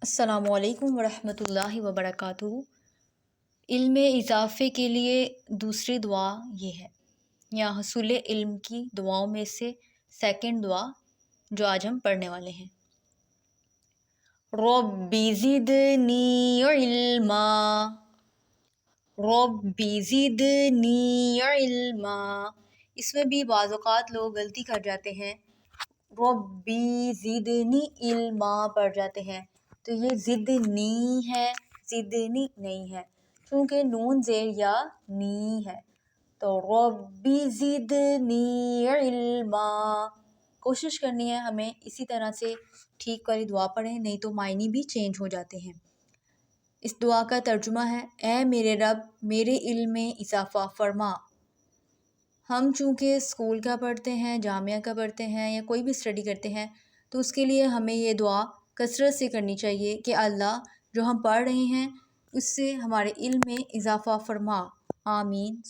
السلام علیکم ورحمۃ اللہ وبرکاتہ۔ علم اضافے کے لیے دوسری دعا یہ ہے، یا حصول علم کی دعاؤں میں سے سیکنڈ دعا جو آج ہم پڑھنے والے ہیں۔ ربی زدنی علما، ربی زدنی علما۔ اس میں بھی بعض اوقات لوگ غلطی کر جاتے ہیں، ربی زدنی علما پڑھ جاتے ہیں، تو یہ زدنی ہے، زدنی نہیں ہے، چونکہ نون زیر یا نی ہے، تو ربی زدنی علما۔ کوشش کرنی ہے ہمیں اسی طرح سے ٹھیک والی دعا پڑھیں، نہیں تو معنی بھی چینج ہو جاتے ہیں۔ اس دعا کا ترجمہ ہے، اے میرے رب میرے علم میں اضافہ فرما۔ ہم چونکہ اسکول کا پڑھتے ہیں، جامعہ کا پڑھتے ہیں یا کوئی بھی اسٹڈی کرتے ہیں، تو اس کے لیے ہمیں یہ دعا کثرت سے کرنی چاہیے کہ اللہ جو ہم پڑھ رہے ہیں اس سے ہمارے علم میں اضافہ فرما، آمین۔